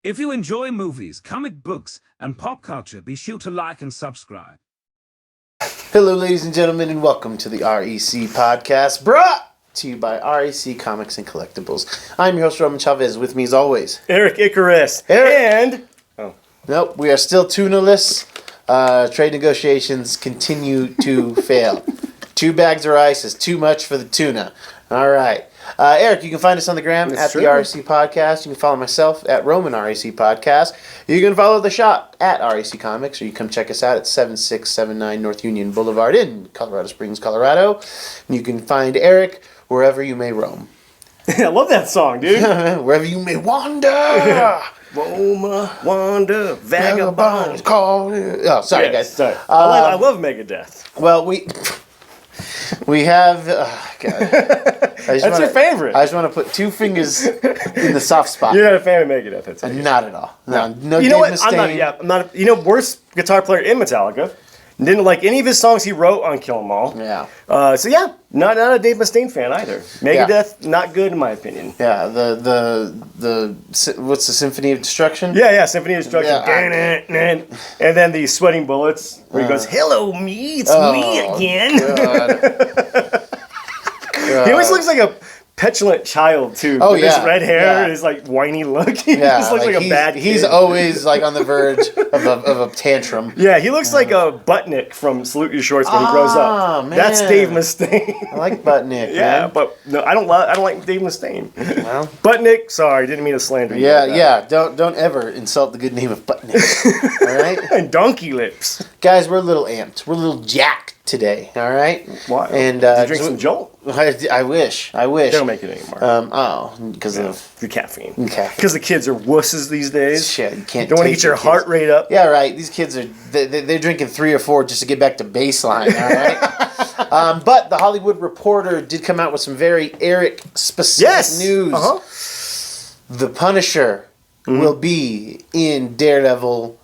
If you enjoy movies, comic books, and pop culture, be sure to like and subscribe. Hello, ladies and gentlemen, and welcome to the REC podcast, brought to you by REC Comics and Collectibles. I'm your host, Roman Chavez. With me, as always, Erik Icarus. And... Nope, we are still tuna-less. Trade negotiations continue to fail. 2 bags of rice is too much for the tuna. All right. Erik, you can find us on the gram at the REC Podcast. You can follow myself at Roman REC Podcast. You can follow the shop at REC Comics, or you can come check us out at 7679 North Union Boulevard in Colorado Springs, Colorado. And you can find Erik wherever you may roam. I love that song, dude. Wherever you may wander. Roam, wander, vagabond. Oh, sorry, guys. Sorry. I love Megadeth. Well, we have... God. That's your favorite. I just want to put 2 fingers in the soft spot. You're not a fan of Megadeth, that's it. Not at all. No you know Dave what? Mustaine. I'm not. Worst guitar player in Metallica. Didn't like any of his songs he wrote on Kill 'Em All. Yeah. Not a Dave Mustaine fan either. Megadeth, not good in my opinion. Yeah. The what's the Symphony of Destruction? Yeah. Symphony of Destruction. Yeah. And then the Sweating Bullets, where he goes, "Hello, me, it's me again." God. He always looks like a petulant child too. Oh, with yeah. his red hair Yeah. and his like whiny look. He Yeah, just looks like a bad kid. He's always like on the verge of a tantrum. Yeah, he looks like a Buttnick from Salute Your Shorts when he grows up. Man. That's Dave Mustaine. I like Buttnick. Yeah, man. but no, I don't like Dave Mustaine. Well, Buttnick, sorry, didn't mean to slander you. yeah. Don't ever insult the good name of Buttnick. All right, And Donkey Lips. guys, we're a little amped. We're a little jacked today. All right. Why? And Did you drink some Jolt? I wish. They don't make it anymore. Because of the caffeine. caffeine. Because the kids are wusses these days. Shit, you can't. Don't want to take get your kids. heart rate up. Yeah, right. These kids are they're drinking 3 or 4 just to get back to baseline. All right. But the Hollywood Reporter did come out with some very Erik specific news. The Punisher will be in Daredevil.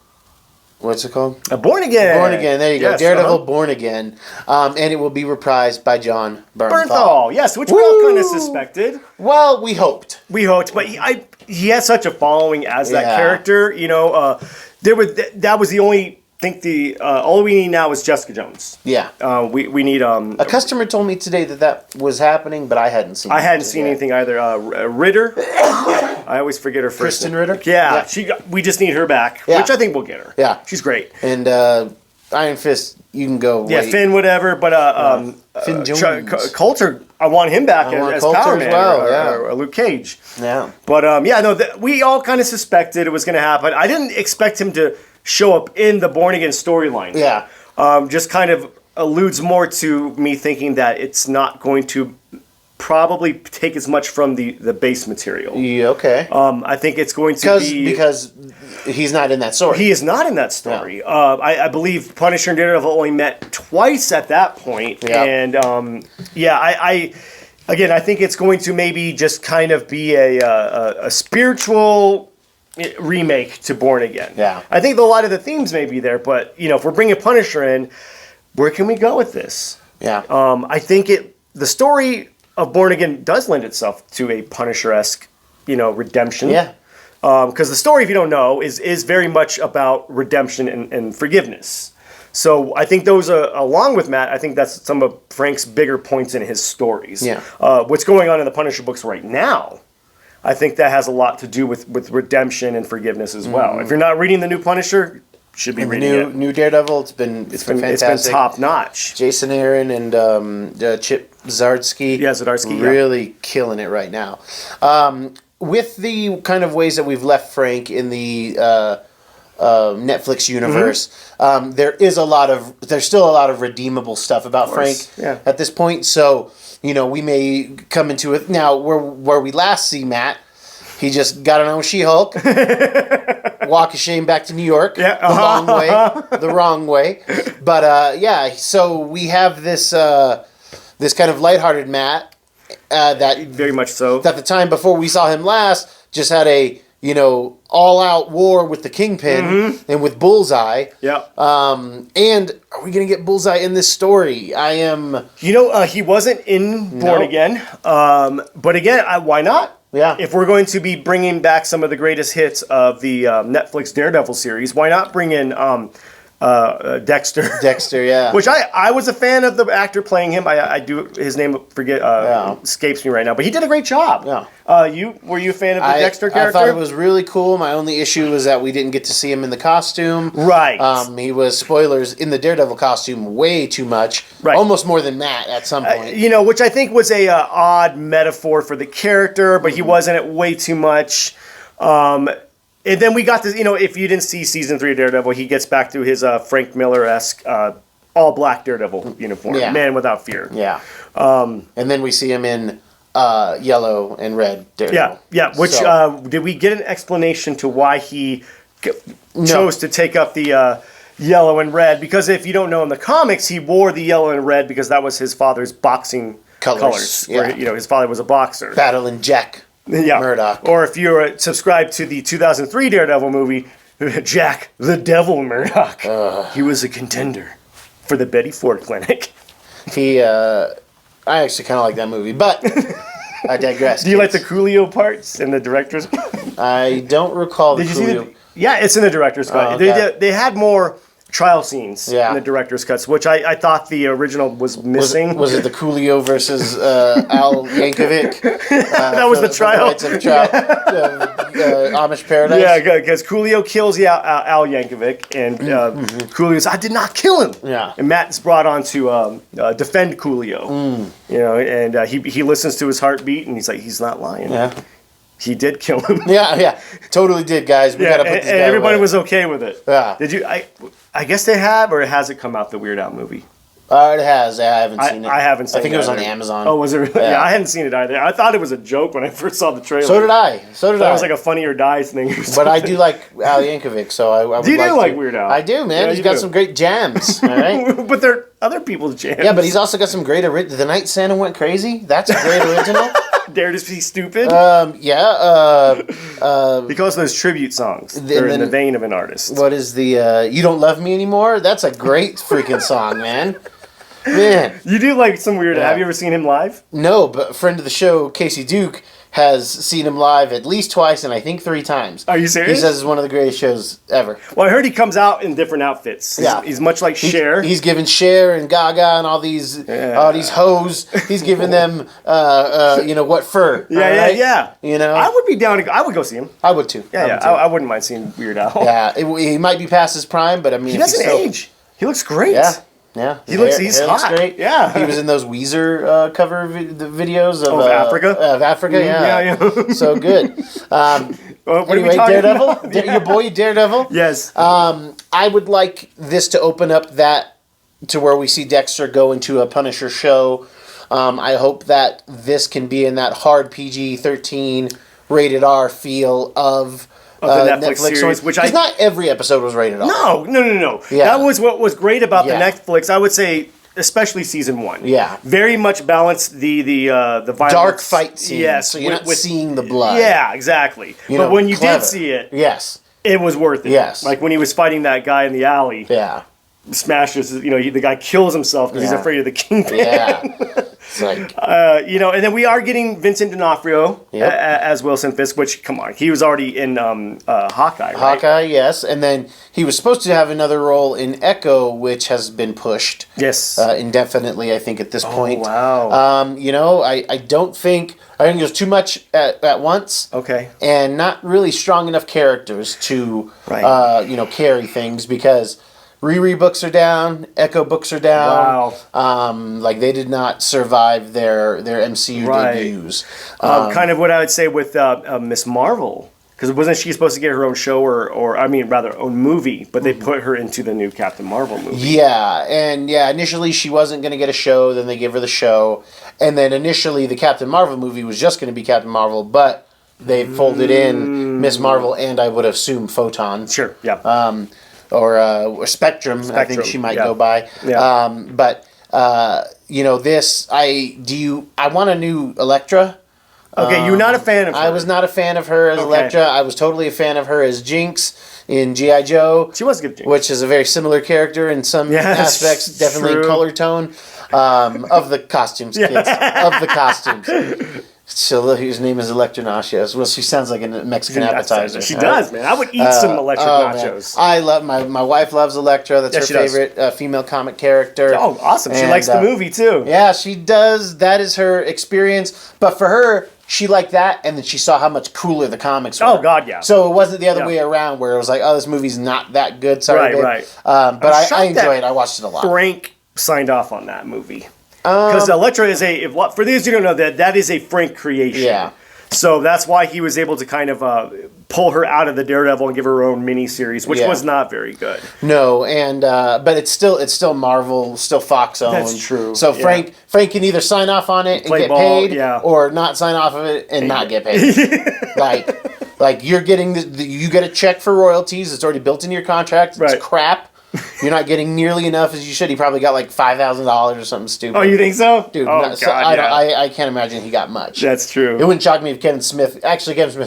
What's it called? Born Again. Born Again. There you go. Yes, Daredevil Born Again. And it will be reprised by John Bernthal. Bernthal, yes, which we all kind of suspected. Well, we hoped. We hoped, but he has such a following as that Yeah. character. You know, that was the only. I think all we need now is Jessica Jones. Yeah. We need A customer told me today that was happening, but I hadn't seen. I hadn't seen anything either. Ritter. I always forget her first Kristen name. Ritter? Yeah, we just need her back, Yeah. which I think we'll get her. Yeah. She's great. And Iron Fist, you can go. Yeah, wait. Finn, whatever. But Finn Jones. Coulter, I want him back I want as Coulter Power as Man well, or Luke Cage. Yeah. But we all kind of suspected it was going to happen. I didn't expect him to show up in the Born Again storyline. Yeah. Just kind of alludes more to me thinking that it's not going to probably take as much from the base material. Yeah, okay. I think it's going to be... Because he's not in that story. He is not in that story. I believe Punisher and Daredevil only met twice at that point. Yeah. And, I think it's going to maybe just kind of be a spiritual remake to Born Again. Yeah. I think a lot of the themes may be there, but, if we're bringing Punisher in, where can we go with this? Yeah. I think the story of Born Again does lend itself to a Punisher-esque, redemption. Yeah. Because the story, if you don't know, is very much about redemption and forgiveness. So I think those, along with Matt, I think that's some of Frank's bigger points in his stories. Yeah. What's going on in the Punisher books right now, I think that has a lot to do with redemption and forgiveness as well. If you're not reading the new Punisher, you should be reading it. New Daredevil, it's been fantastic. It's been top notch. Jason Aaron and Chip Zdarsky. Yeah, Zdarsky, really killing it right now. With the kind of ways that we've left Frank in the Netflix universe, there's still a lot of redeemable stuff about Frank at this point. So, we may come into it now where we last see Matt. He just got on She-Hulk, walk of shame back to New York, the wrong way. But so we have this kind of lighthearted Matt that very much so. At the time before we saw him last, just had a all-out war with the Kingpin and with Bullseye. Yeah. And are we going to get Bullseye in this story? I am... He wasn't in Born Again. But again, why not? Yeah. If we're going to be bringing back some of the greatest hits of the Netflix Daredevil series, why not bring in Dexter? Dexter, yeah. Which I was a fan of the actor playing him. I do his name escapes me right now, but he did a great job. Yeah. Were you a fan of the Dexter character? I thought it was really cool. My only issue was that we didn't get to see him in the costume. Right. He was, spoilers, in the Daredevil costume way too much. Right. Almost more than Matt at some point. Which I think was a odd metaphor for the character, but he wasn't it way too much. And then we got this, if you didn't see season 3 of Daredevil, he gets back to his Frank Miller-esque all black Daredevil uniform, Man Without Fear. Yeah. And then we see him in yellow and red Daredevil. Yeah. Which did we get an explanation to why he chose to take up the yellow and red? Because if you don't know in the comics, he wore the yellow and red because that was his father's boxing colors. Yeah. Where, his father was a boxer. Battling Jack Murdoch. Or if you're subscribed to the 2003 Daredevil movie, Jack the Devil Murdoch. He was a contender for the Betty Ford Clinic. I actually kind of like that movie, but I digress. Do you like the Coolio parts in the director's I don't recall the Did you Coolio. see Yeah, it's in the director's cut. Oh, okay. They had more trial scenes in the director's cuts, which I thought the original was missing. Was it the Coolio versus Al Yankovic? That was the trial. Amish Paradise? Yeah, because Coolio kills Al Yankovic, and Coolio says, I did not kill him. Yeah. And Matt's brought on to defend Coolio. And he listens to his heartbeat, and he's like, he's not lying. Yeah. He did kill him. Yeah. Totally did, guys. We gotta put this guy and everybody away. was okay with it. Yeah. Did you? I guess they have, or has it come out, the Weird Al movie? It has. I haven't seen it. I haven't seen it. I think it was on either. Amazon. Oh, was it really? Yeah, I hadn't seen it either. I thought it was a joke when I first saw the trailer. So did I. It was like a Funny or Dies thing. But I do like Al Yankovic, so I would do you like Weird Al? I do, man. Yeah, He's got some great jams, all right? But they're other people's jams. Yeah, but he's also got some great... The Night Santa Went Crazy? That's a great original. Dare to Be Stupid? He calls those tribute songs. They're in the vein of an artist. What is the You Don't Love Me Anymore? That's a great freaking song, man. Man. You do like some Weird Al. Have you ever seen him live? No, but a friend of the show, Casey Duke, has seen him live at least twice and I think 3 times. Are you serious? He says it's one of the greatest shows ever. Well, I heard he comes out in different outfits. He's much like Cher. He's giving Cher and Gaga and all these hoes. He's giving them, what fur. Yeah. I would be down to. I would go see him. I would too. I wouldn't mind seeing Weird Al. Yeah, he might be past his prime, but I mean, he doesn't age. He looks great. Yeah, he's hot. Looks great. Yeah, he was in those Weezer cover videos of Africa. Of Africa, yeah. So good. Anyway, Daredevil, your boy Daredevil. Yes. I would like this to open up that to where we see Dexter go into a Punisher show. I hope that this can be in that hard PG-13 rated R feel of the Netflix series, which not every episode was rated R. No. Yeah. That was what was great about the Netflix. I would say, especially season 1. Yeah. Very much balanced the violence. Dark fight scenes. Yes. So you're not seeing the blood. Yeah, exactly. But when you did see it, yes, it was worth it. Yes. Like when he was fighting that guy in the alley. Yeah. Smashes. The guy kills himself because he's afraid of the Kingpin. Yeah. It's like, and then we are getting Vincent D'Onofrio as Wilson Fisk, which, come on, he was already in Hawkeye, right? Hawkeye, yes. And then he was supposed to have another role in Echo, which has been pushed. Yes. Indefinitely, I think, at this point. Wow. I don't think... I think there's too much at once. Okay. And not really strong enough characters to, carry things because... Riri books are down. Echo books are down. Wow. They did not survive their MCU debuts. Kind of what I would say with Miss Marvel, because wasn't she supposed to get her own show or own movie? But they put her into the new Captain Marvel movie. Yeah, and initially she wasn't going to get a show. Then they gave her the show, and then initially the Captain Marvel movie was just going to be Captain Marvel, but they folded in Miss Marvel and I would assume Photon. Sure. Yeah. Or Spectrum, I think she might go by. Yeah. This, I want a new Elektra. Okay, you're not a fan of her. I was not a fan of her as Elektra. I was totally a fan of her as Jinx in G.I. Joe. She was a good Jinx. Which is a very similar character in some aspects, definitely in color tone. Of the costumes, kids. Of the costumes. So his name is Electra Nachos. Well, she sounds like a Mexican appetizer. She does, man. I would eat some electric nachos. Man. I love my wife loves Electra. That's her favorite female comic character. Oh, awesome! She likes the movie too. Yeah, she does. That is her experience. But for her, she liked that, and then she saw how much cooler the comics were. Oh God, yeah. So it wasn't the other way around where it was like, oh, this movie's not that good. Sorry, babe. Right. But I enjoyed it. I watched it a lot. Frank signed off on that movie. Because Electra is for those who don't know, that is a Frank creation. Yeah. So that's why he was able to kind of pull her out of the Daredevil and give her own miniseries, which was not very good. No, and but it's still Marvel, still Fox owned. That's true. So Frank can either sign off on it and get paid, or not sign off of it and not get paid. like you're getting you get a check for royalties. It's already built into your contract. It's crap. You're not getting nearly enough as you should. He probably got like $5,000 or something stupid. Oh, you think so? Dude, God, I can't imagine he got much. That's true. It wouldn't shock me if Kevin Smith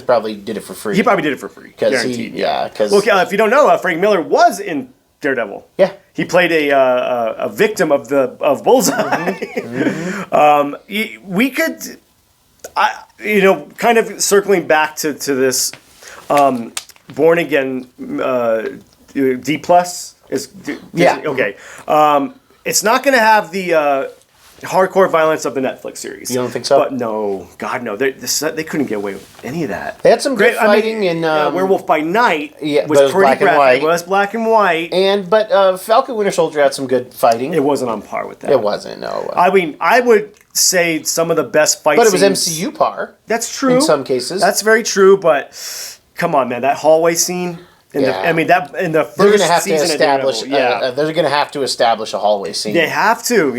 probably did it for free. He probably did it for free. Guaranteed. Because if you don't know, Frank Miller was in Daredevil. Yeah. He played a victim of Bullseye. We could, kind of circling back to this Born Again D plus. Okay. It's not going to have the hardcore violence of the Netflix series. You don't think so? But no, God no. They couldn't get away with any of that. They had some great fighting in Werewolf by Night. Yeah, was pretty black and white. It was black and white. But Falcon Winter Soldier had some good fighting. It wasn't on par with that. It wasn't. No. It wasn't. I mean, I would say some of the best fight scenes. But it was MCU par. That's true. In some cases. That's very true. But come on, man, that hallway scene. In the first season of Daredevil, they're going to have to establish a hallway scene. They have to,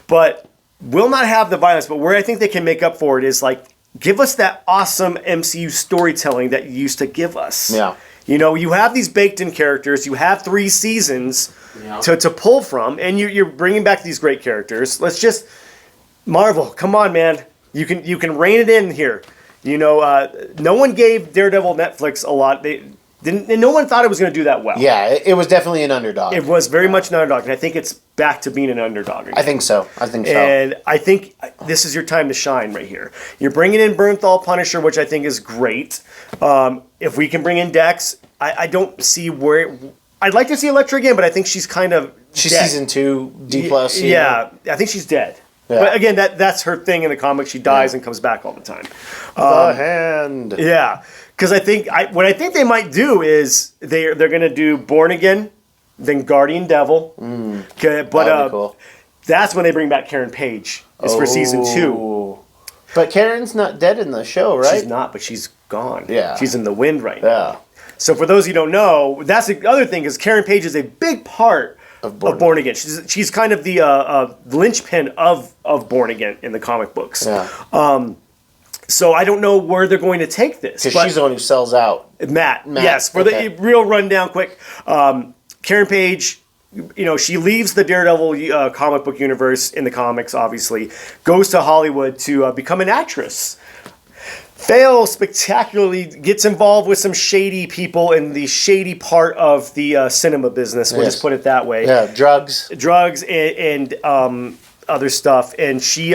but will not have the violence. But where I think they can make up for it is like give us that awesome MCU storytelling that you used to give us. Yeah. You have these baked-in characters. You have 3 seasons to pull from, and you're bringing back these great characters. Let's just Marvel, come on, man. You can rein it in here. No one gave Daredevil Netflix a lot. No one thought it was going to do that well. Yeah, it was definitely an underdog. It was very much an underdog, and I think it's back to being an underdog again. I think so. And I think this is your time to shine right here. You're bringing in Bernthal Punisher, which I think is great. If we can bring in Dex, I don't see where... I'd like to see Elektra again, but I think she's kind of She's dead. season 2, D+. Yeah, I think she's dead. Yeah. But again, that's her thing in the comics. She dies and comes back all the time. The Hand. Yeah, because what I think they might do is they're going to do Born Again, then Guardian Devil. Okay, but cool. That's when they bring back Karen Page. It's for season 2. But Karen's not dead in the show, right? She's not, but she's gone. Yeah, she's in the wind right now. So for those who don't know, that's the other thing is Karen Page is a big part of Born Again. She's kind of the linchpin of Born Again in the comic books. Yeah. So I don't know where they're going to take this. Because she's the one who sells out. Matt. Yes. For the real rundown quick, Karen Page, she leaves the Daredevil comic book universe in the comics, obviously, goes to Hollywood to become an actress. Fails spectacularly, gets involved with some shady people in the shady part of the cinema business. We'll just put it that way. Yeah, drugs and other stuff. And she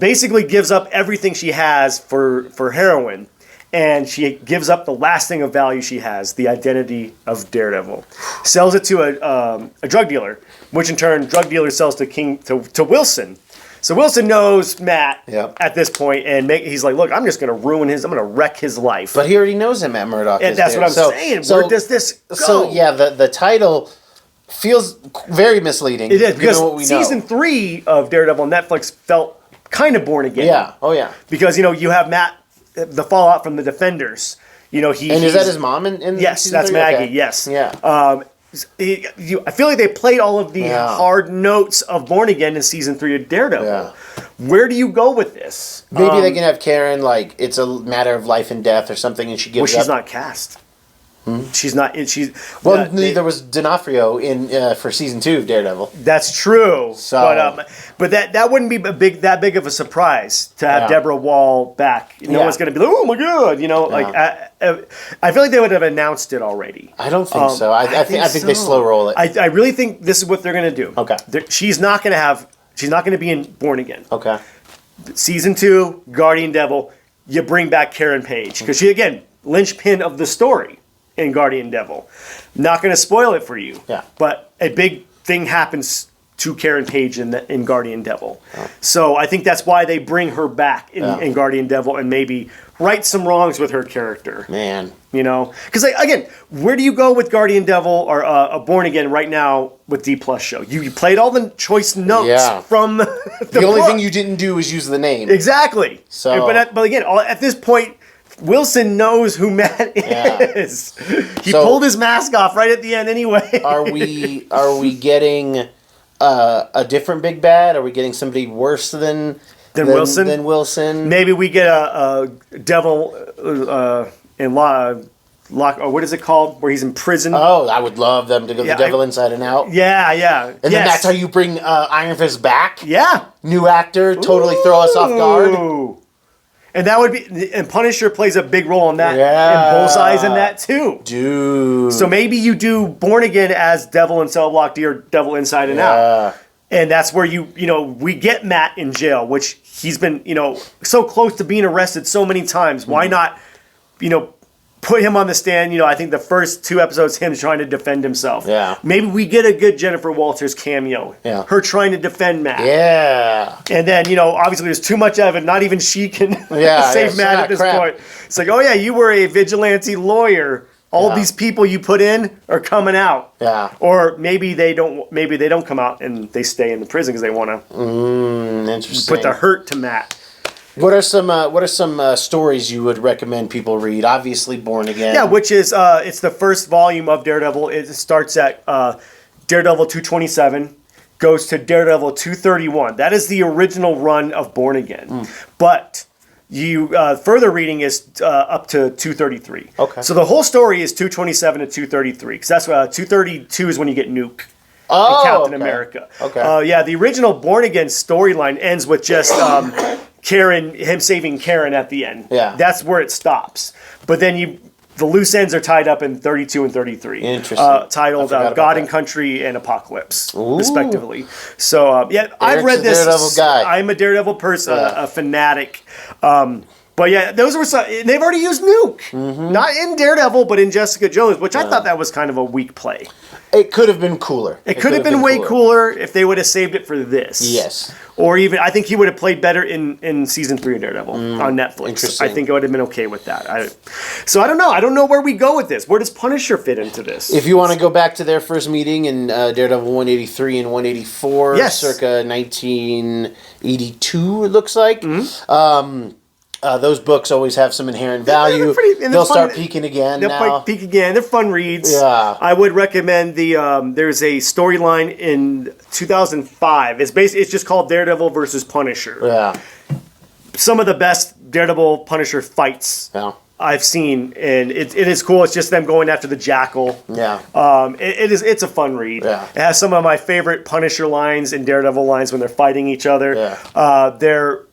basically gives up everything she has for heroin. And she gives up the last thing of value she has, the identity of Daredevil. Sells it to a drug dealer, which in turn, drug dealer sells to Wilson. So Wilson knows Matt at this point, and he's like, "Look, I'm just going to I'm going to wreck his life." But he already knows him, Matt Murdock. And that's what I'm saying. Where does this go? So the title feels very misleading. It is because season 3 of Daredevil on Netflix felt kind of Born Again. Yeah. Oh yeah. Because you have Matt, the fallout from the Defenders. Is that his mom in yes, that's 3? Maggie. Okay. Yes. Yeah. I feel like they played all of the hard notes of Born Again in season 3 of Daredevil. Yeah. Where do you go with this? Maybe they can have Karen it's a matter of life and death or something, and she gives up. Well, she's not cast. She's not. Neither was D'Onofrio in for season 2 of Daredevil. That's true. So, but that wouldn't be that big of a surprise to have Deborah Wall back. No one's going to be like, oh my god, I feel like they would have announced it already. I don't think so. I think they slow roll it. I really think this is what they're going to do. Okay. She's not going to be in Born Again. Okay. season 2, Guardian Devil, you bring back Karen Page. Because she, again, linchpin of the story in Guardian Devil. Not going to spoil it for you. Yeah. But a big thing happens to Karen Page in Guardian Devil. Oh. So I think that's why they bring her back in Guardian Devil and maybe right some wrongs with her character. Man. You know? Because, again, where do you go with Guardian Devil or Born Again right now with D Plus show? You played all the choice notes from the only thing you didn't do was use the name. Exactly. So, but again, at this point, Wilson knows who Matt is. He pulled his mask off right at the end anyway. Are we getting a different big bad? Are we getting somebody worse than Wilson? Than Wilson? Maybe we get a devil in lock. Or what is it called? Where he's in prison. Oh, I would love them to go the devil inside and out. Yeah. And then that's how you bring Iron Fist back? Yeah. New actor, totally throw us off guard. And that would be, and Punisher plays a big role in that, and Bullseye's in that too. Dude. So maybe you do Born Again as Devil in Cell Block D or Devil Inside and Out. And that's where we get Matt in jail, which he's been, so close to being arrested so many times. Why not, put him on the stand? I think the first 2 episodes, him trying to defend himself. Yeah. Maybe we get a good Jennifer Walters cameo. Yeah. Her trying to defend Matt. Yeah. And then, obviously there's too much of it. Not even she can save Matt at this point. It's like, oh yeah, you were a vigilante lawyer. All these people you put in are coming out. Yeah. Or maybe they don't come out and they stay in the prison because they want to interesting. Put the hurt to Matt. What are some stories you would recommend people read? Obviously, Born Again. Yeah, which is it's the first volume of Daredevil. It starts at Daredevil 227, goes to Daredevil 231. That is the original run of Born Again. But you further reading is up to 233. Okay. So the whole story is 227 to 233 because that's 232 is when you get Nuke. And Captain America. Okay. The original Born Again storyline ends with just him saving Karen at the end. Yeah. That's where it stops. But then the loose ends are tied up in 32 and 33. Interesting. Titled God and Country and Apocalypse, respectively. So, I've read this. Daredevil guy. I'm a Daredevil person, a fanatic. But yeah, those were some. They've already used Nuke. Not in Daredevil, but in Jessica Jones, which I thought that was kind of a weak play. It could have been cooler. It could have been way cooler if they would have saved it for this. Yes. Or even, I think he would have played better in season 3 of Daredevil on Netflix. Interesting. I think I would have been okay with that. So I don't know. I don't know where we go with this. Where does Punisher fit into this? If you want to go back to their first meeting in Daredevil 183 and 184, circa 1982, it looks like. Those books always have some inherent value. They'll start peaking again now. They'll peak again. They're fun reads. Yeah. I would recommend there's a storyline in 2005. It's just called Daredevil versus Punisher. Yeah. Some of the best Daredevil Punisher fights I've seen, and it is cool. It's just them going after the Jackal. Yeah. It's a fun read. Yeah. It has some of my favorite Punisher lines and Daredevil lines when they're fighting each other. Yeah. They're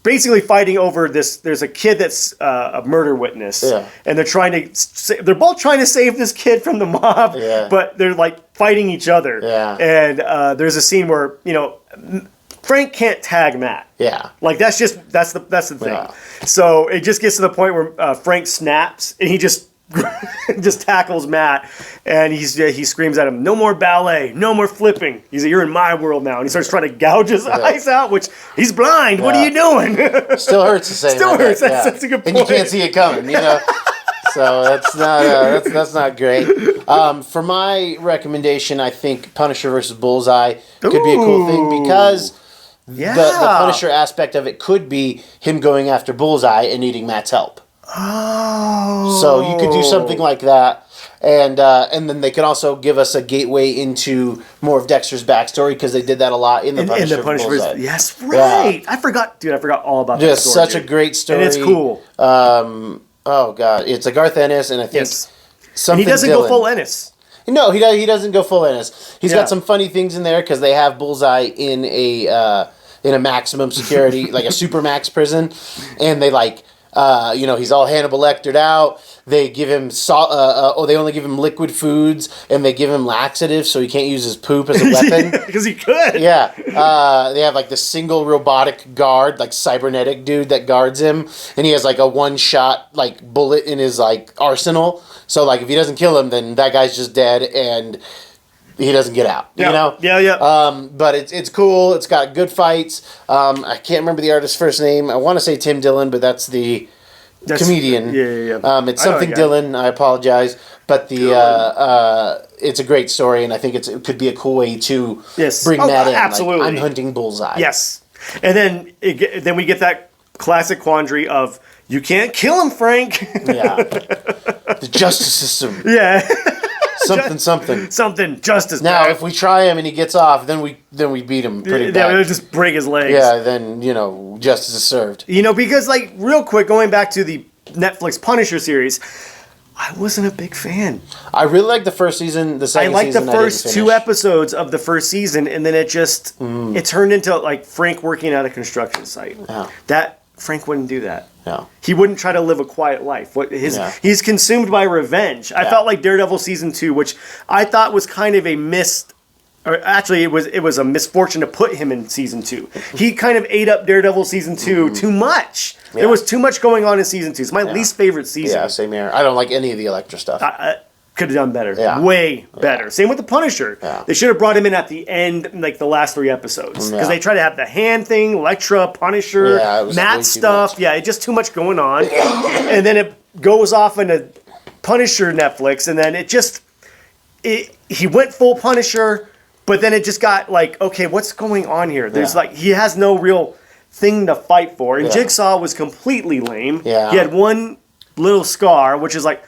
basically fighting over this. There's a kid that's a murder witness, and they're both trying to save this kid from the mob, but they're like fighting each other. Yeah. And there's a scene where Frank can't tag Matt. Yeah. Like that's the thing. Yeah. So it just gets to the point where Frank snaps and he just tackles Matt, and he screams at him, "No more ballet, no more flipping." He's like, "You're in my world now," and he starts trying to gouge his eyes out, which he's blind. What are you doing? Still hurts to say. Still hurts. That's a good point. And you can't see it coming, So that's not great. For my recommendation, I think Punisher versus Bullseye could be a cool thing because the Punisher aspect of it could be him going after Bullseye and needing Matt's help. Oh. So you could do something like that, and then they could also give us a gateway into more of Dexter's backstory because they did that a lot in the Punisher. Yes, right. Yeah. I forgot all about that. Just such a great story, and it's cool. Oh god, it's a Garth Ennis, and I think and he doesn't go full Ennis. No, he doesn't go full Ennis. He's got some funny things in there because they have Bullseye in a maximum security, like a supermax prison, and they he's all Hannibal Lectered out. They give him they only give him liquid foods, and they give him laxatives so he can't use his poop as a weapon. Because he could. Yeah. They have like the single robotic guard, like cybernetic dude that guards him, and he has like a one-shot like bullet in his like arsenal. So like if he doesn't kill him, then that guy's just dead and he doesn't get out. Yeah. You know? Yeah. But it's cool. It's got good fights. I can't remember the artist's first name. I want to say Tim Dillon, but that's the comedian. Yeah. It's something Dillon. I apologize, but it's a great story, and I think it could be a cool way to bring that in. Absolutely, like, I'm hunting bullseye. Yes, and then we get that classic quandary of you can't kill him, Frank. Yeah, the justice system. Yeah. Something. Justice. Now, if we try him and he gets off, then we beat him pretty bad. We'll just break his legs. Yeah, then justice is served. Because like real quick, going back to the Netflix Punisher series, I wasn't a big fan. I really liked the first season. The second season, I liked the first 2 episodes of the first season, and then it just it turned into like Frank working at a construction site. Yeah. That Frank wouldn't do that. No. He wouldn't try to live a quiet life. He's consumed by revenge. I felt like Daredevil season 2, which I thought was kind of a missed, or actually it was a misfortune to put him in season 2. He kind of ate up Daredevil season 2 too much. Yeah. There was too much going on in season 2. It's my least favorite season. Yeah, same here. I don't like any of the Elektra stuff. Could have done better. Yeah. Way better. Same with the Punisher. Yeah. They should have brought him in at the end, like the last 3 episodes. Because they try to have the hand thing, Elektra, Punisher, Matt stuff. Yeah, it's just too much going on. And then it goes off into Punisher Netflix, and then he went full Punisher, but then it just got like, okay, what's going on here? There's like, he has no real thing to fight for. And Jigsaw was completely lame. Yeah. He had one little scar, which is like,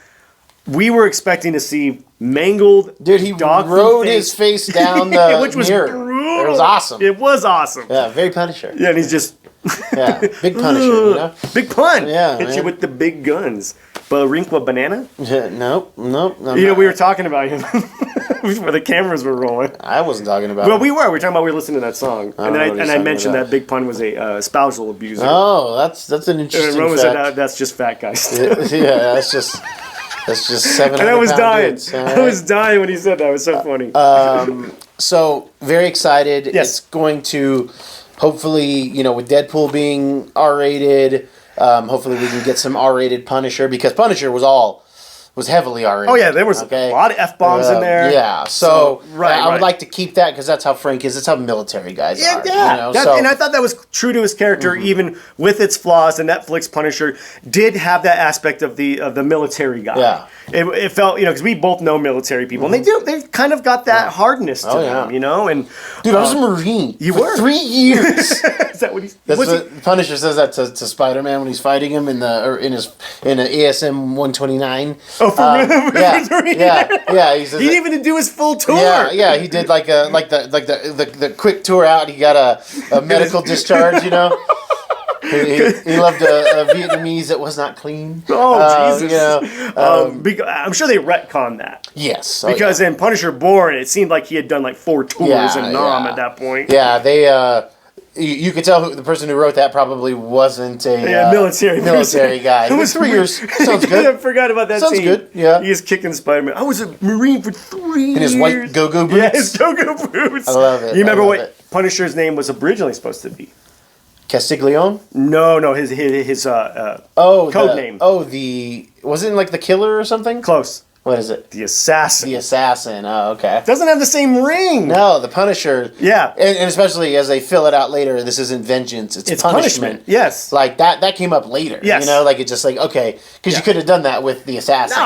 we were expecting to see mangled Dude, he dog rode his face down the which was mirror. brutal. It was awesome. It was awesome. Yeah, very Punisher. Yeah, and he's just Big Punisher, big pun. Yeah, hit man. you with the big guns. Barinkwa banana. Nope. We were talking about him before the cameras were rolling. I wasn't talking about. Well, we were talking about we were listening to that song, I don't know what he's and I talking mentioned about. that Big Pun was a spousal abuser. Oh, that's an And interesting Roman fact. said that's just fat guys. Yeah, that's just 700 And I was dying. dudes, all I was right? dying when he said that. It was so funny. So very excited. Yes. It's going to hopefully, with Deadpool being R-rated, hopefully we can get some R-rated Punisher, because Punisher was heavily R-rated. Oh yeah, there was a lot of F-bombs in there. Yeah, so I would right. like to keep that, because that's how Frank is. That's how military guys are. Yeah. And I thought that was true to his character, even with its flaws. The Netflix Punisher did have that aspect of the military guy. Yeah. It felt, because we both know military people, and they've kind of got that hardness to them, and Dude, I was a Marine for were? 3 years. is that what he's? That's what Punisher says that to Spider-Man when he's fighting him in an ASM 129. Oh, for real? Yeah. He says He didn't even do his full tour. Yeah. He did like the quick tour out. He got a medical discharge. He loved a Vietnamese that was not clean. Oh, Jesus. I'm sure they retconned that. Yes. Because in Punisher Born, it seemed like he had done like 4 tours in Nam at that point. Yeah, they. You could tell the person who wrote that probably wasn't a military guy. It was 3 years. Sounds good. I forgot about that Sounds scene. good, yeah. He is kicking Spider-Man. I was a Marine for 3 years. In his white go-go boots. Yeah, his go-go boots. I love it. You remember what Punisher's name was originally supposed to be? Castiglione? No, his code name. Wasn't it like the killer or something? Close. What is it? The Assassin. The Assassin. Oh, okay. Doesn't have the same ring. No, the Punisher. Yeah. And especially as they fill it out later, this isn't vengeance, it's punishment. Yes. Like that came up later. Yes. It's just like, okay, because you could have done that with the Assassin.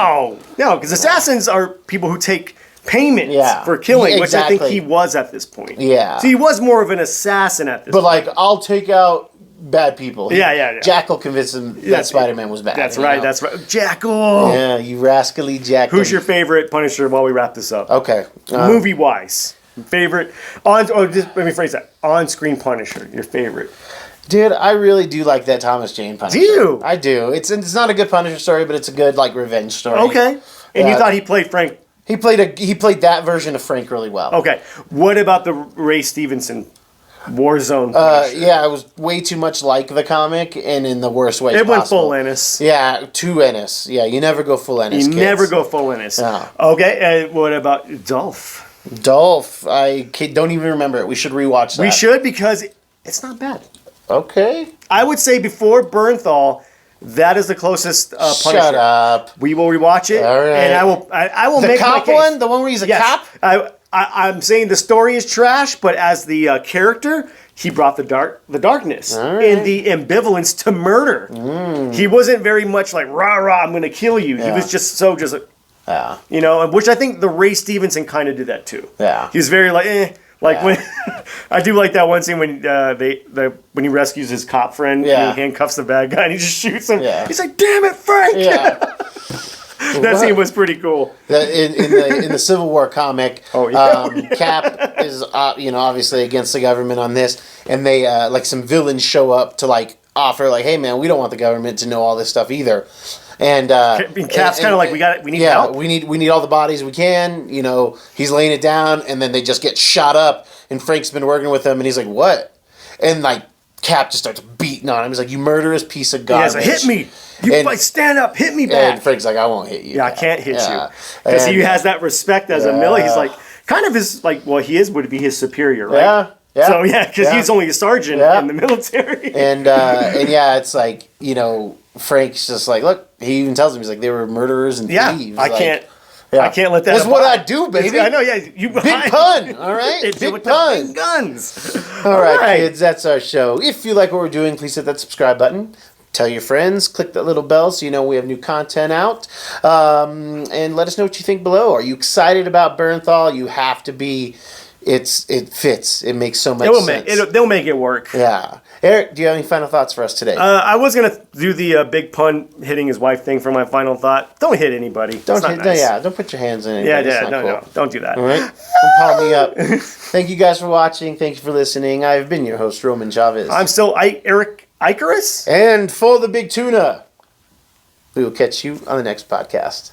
No, because assassins are people who take payment for killing, Yeah, which I think exactly. he was at this point. Yeah. So he was more of an assassin at this point. But I'll take out bad people. Yeah. Jackal convinced him that Spider-Man was bad. That's right. Jackal. Yeah, you rascally Jackal. Who's your favorite Punisher while we wrap this up? Okay. Movie-wise. Favorite, let me phrase that. On-screen Punisher, your favorite. Dude, I really do like that Thomas Jane Punisher. Do you? I do. It's not a good Punisher story, but it's a good revenge story. Okay. And you thought he played Frank? He played that version of Frank really well. Okay. What about the Ray Stevenson Warzone. Yeah, it was way too much like the comic, and in the worst way It possible. went full Ennis. Yeah, too Ennis. Yeah, you never go full Ennis. You kids. never go full Ennis. No. Okay, what about Dolph? Dolph, don't even remember it. We should rewatch that. We should, because it's not bad. Okay. I would say before Bernthal, that is the closest Punisher. Shut up. We will rewatch it, All right. and I will The make cop my case. one? The one where he's a cop? I'm saying the story is trash, but as the character, he brought the darkness and the ambivalence to murder. He wasn't very much like rah rah, I'm going to kill you. Yeah. He was just like, Yeah. you know, which I think the Ray Stevenson kind of did that too. Yeah. He was very like Yeah. when I do like that one scene when when he rescues his cop friend Yeah. and he handcuffs the bad guy and he just shoots him. Yeah. He's like, "Damn it, Frank!" Yeah. That scene was pretty cool. In the Civil War comic, Oh, yeah. Cap is obviously against the government on this, and they like some villains show up to like offer like, hey man, we don't want the government to know all this stuff either. And Cap's kind of like, we need help. we need all the bodies we can. You know, he's laying it down, and then they just get shot up. And Frank's been working with him, and he's like, "What?" And like Cap just starts beating on him. He's like, "You murderous piece of garbage!" He has hit me. You stand up, hit me back. And Frank's like, "I won't hit you." Yeah, I can't hit you. Yeah. Because he And- has that respect as a Miller. He's like, kind of his, like, well, would be his superior, right? Yeah. Yeah. So, yeah, because Yeah. he's only a sergeant Yeah. in the military. And yeah, it's like, Frank's just like, look, he even tells him, he's like, they were murderers and thieves. I Like, can't. yeah. I can't let that. That's what I abide. do, baby. I know, yeah. You Big pun, all right? It's Big with pun. the big guns. All right, kids, that's our show. If you like what we're doing, please hit that subscribe button. Tell your friends, click that little bell so you know we have new content out. And let us know what you think below. Are you excited about Bernthal? You have to be. It fits. It makes so much sense. They'll make it work. Yeah. Eric, do you have any final thoughts for us today? I was gonna do the big pun hitting his wife thing for my final thought. Don't hit anybody. Don't It's not nice. don't put your hands in it. No, don't do that. All right, don't pile me up. Thank you guys for watching. Thank you for listening. I've been your host, Roman Chavez. I'm still Erik Icarus. And for the big tuna, we will catch you on the next podcast.